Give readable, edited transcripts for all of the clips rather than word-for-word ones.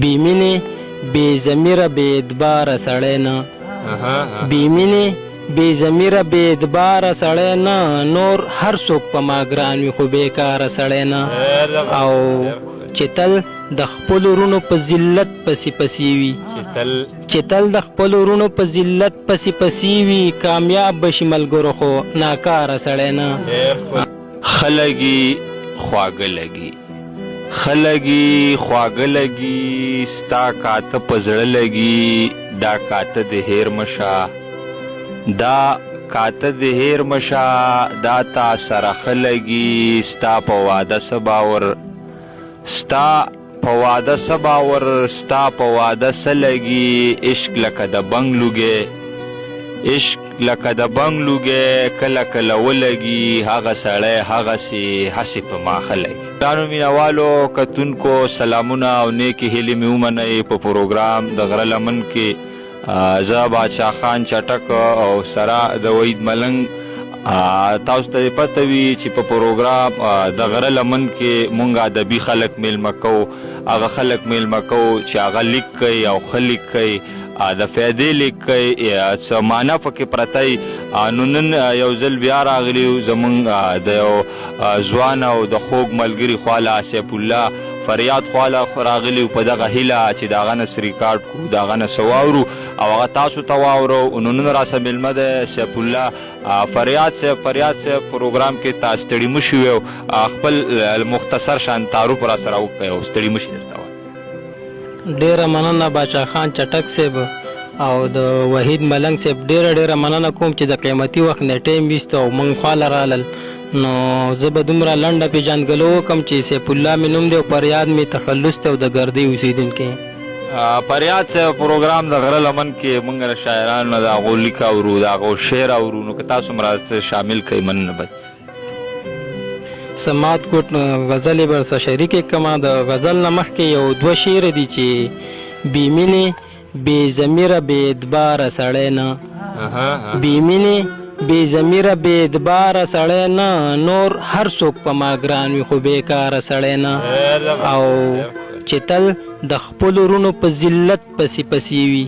بې مینې بې ضمیره بې اعتباره سړی نه بې مینې بې ضمیره بې اعتباره سړی نه نور هر څوک په ما ګران وي خو بېکاره سړی نه او چې تل د خپلو وروڼو په ذلت پسې پسې وي چې تل د خپلو وروڼو په ذلت پسې پسې وي کامیاب بشي ملګرو خو ناکاره سړی نه خلګي خواږه لګي خلګي خواږه لګي ستا کاته په زړه لګي دا کاته د هیر مشه دا کاته د هیر مشه دا تا سره ښه لګي ستا په واده څه باور ستا په واده څه باور ستا په واده څه لګي عشق لکه د بنګ لوګی عشق لکه د بنګ لوګی کله کله ولګي هغه سړی هغسې هسې په ما ښه لګي ګرانو مینهوالو کتونکو سلامونه او نیکې هیلې مې ومنئ په پروګرام د غره لمن کې زه بادشاه خان چټک او سره د وحید ملنګ تاسو ته پته وي چې په پروګرام د غره لمن کې مونږ ادبي خلک میلمه کوو هغه خلک میلمه کوو چې هغه لیک کوي او ښه لیک کوي د فایدې لیک کوي څه معنا پکې پرته نو نن یو ځل بیا راغلي زمونږ د یو ځوان او د خوږ ملګري خواله سیف الله فریاد خواله راغلي په دغه هیله چې د هغه نه څه ریکارډ کړو د هغه نه څه واورو او هغه تاسو ته واورو نو نن راسه میلمه دی سیف الله فریاد صاحب پروګرام کې تاسو ستړي مه شوي او خپل مختصر شان تعارف را سره وکړئ او ستړي مه شي درته ډیره مننه باچا خان چټک صاحب او د وحید ملنګ صاحب ډیره مننه کوم چې د قیمتي وخت نه ټایم ویسته او موږ خواله رالل نو زه به دومره لنډه پیژندګلو وکړم چې سیف الله مې نوم دی او فریاد مې تخلص دی او د ګردۍ اوسېدونکی فریاد صاحب پروګرام د غره لمن کې موږ د شاعرانو د هغو لیک اورو د هغو شعر اورو نو که تاسو هم راته شامل کړئ مننه به سماعت کوټ غزلې به ورسره شریکې کړمه د غزل نه مخکې یو دوه شعر دي چې بې مینې بې ضمیره بې اعتباره سړی نه بې مینې بې ضمیره بې اعتباره سړی نه نور هر څوک په ما ګران وي خو بېکاره سړی نه او چې تل د خپلو وروڼو په ذلت پسې پسې وي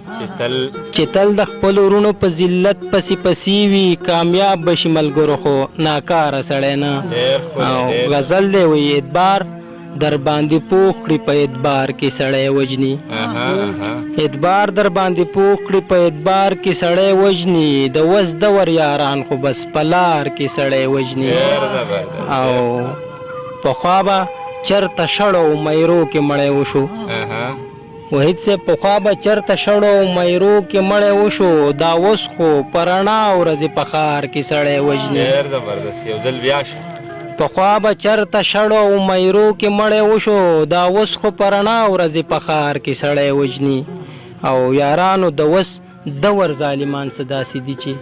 چې تل د خپلو وروڼو په ذلت پسې پسې وي کامیاب بشي ملګرو خو ناکاره سړی نه او غزل دی وایي اعتبار در باندې پوخ کړي په اعتبار کې سړی وجني اعتبار در باندې پوخ کړي په اعتبار کې سړی وجني د وس دور یاران خو بس په لار کې سړی وجني او پخوا به چرته شړو میرو کې مړی وشو وحید صاحب پخوا به چرته شړو میرو کې مړی وشو دا اوس خو په رڼا ورځې په ښار کې سړی وجني پخوا به چرته شړو میرو کې مړی وشو دا اوس خو په رڼا ورځې په ښار کې سړی وجني او یارانو د وس دور ظالمان څه داسې دي چې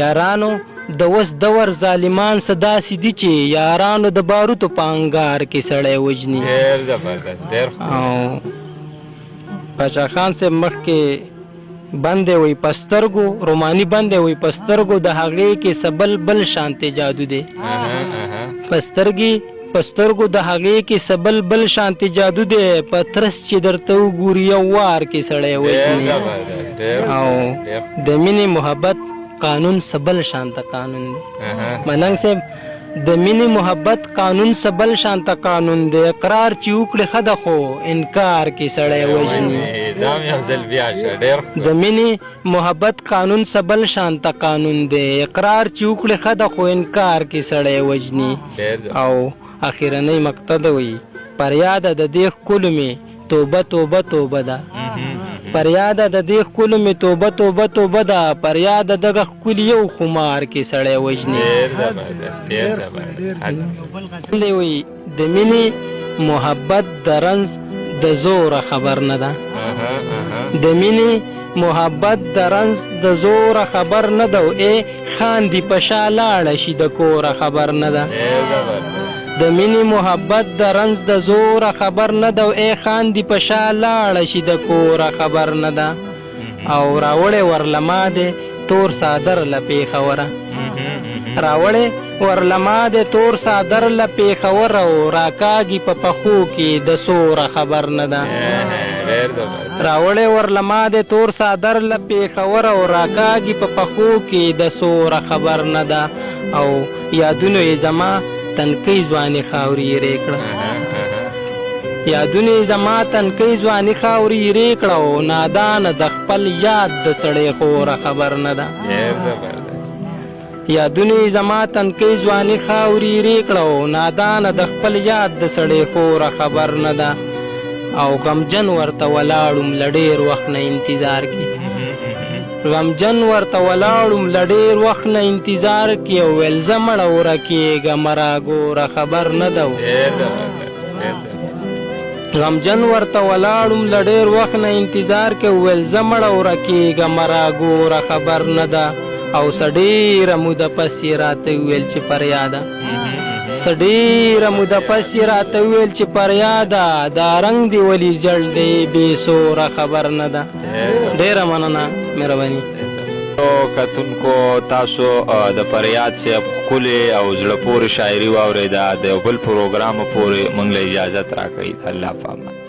یارانو د وس دور ظالمان څه داسې دي چې یارانو د باروتو په انګار کې سړی وجني او باچا خان صاحب مخکې بندې وی پسترګو رومانی بندې وی پسترګو د هغې کې سبل بل شانتې جادو دی پسترګو د هغې کې سبل بل شانتې جادو دی پترس چې درته وګوري یو وار کې سړی وجني او د مینې محبت قانون سبل شانته قانون دی ملنګ صاحب د مینې محبت قانون سبل شانته قانون دی اقرار چې وکړي ښه ده خو انکار کې سړی وجني د مینې محبت قانون سبل شانته قانون دی اقرار چې وکړي ښه ده خو انکار کې سړی وجني او اخرنۍ مقطع وي فریاده د دې ښکلو مې توبه توبه توبه ده فریاده د دې ښکلو مې توبه توبه توبه ده فریاده دغه ښکلي یو خمار کې سړی وجني وي د مینې محبت د رنځ د زوره خبر نه ده د مینې محبت د رنځ د زوره خبر نه ده او ای خاندي په شا لاړه شي د کوره خبر نه ده د مینې محبت د رنځ د زوره خبر نه ده او ای خاندي په شا لاړه شي د کوره خبر نه ده او راوړې ورله ما دی تور څادر له پېښوره راوړې ورلما د تور صادر له پېښور او راکاږي په پښو کې د سوره خبر نه ده راوړې ورلما د تور صادر له پېښور او راکاږي په پښو کې د سوره خبر نه ده او یادونو یې زما تنکۍ ځواني خاورې یې کړه یادونه زما تنکۍ ځواني خاورې یې کړه او نادانه د خپل یاد د سړی خوره خبر نه ده یادونه زما تنکۍ ځواني خاورې یې کړه او نادانه د خپل یاد د سړی خوره خبر نه ده او غمجن ورته ولاړم له ډېر وخت نه انتظار کې غمجن ورته ولاړم له ډېر وخت نه انتظار کې او ویل زه مړه ورکېږم راګوره خبر نه ده غمجن ورته ولاړم له ډېر وخت نه انتظار کې ویل زه مړه ورکېږم راګوره خبر نه ده او څه ډېره موده پس یې راته وویل چې فریاده څه ډېره موده پس یې راته وویل چې فریاده دا رنګ دې ولې جړ دی بې سوره خبر نه ده ډېره مننه مهرباني کتونکو تاسو د فریاد صاحب ښکلې او زړه پورې شاعري واورېده د یو بل پروګرام پورې موږ له اجازت راکوي الله پامان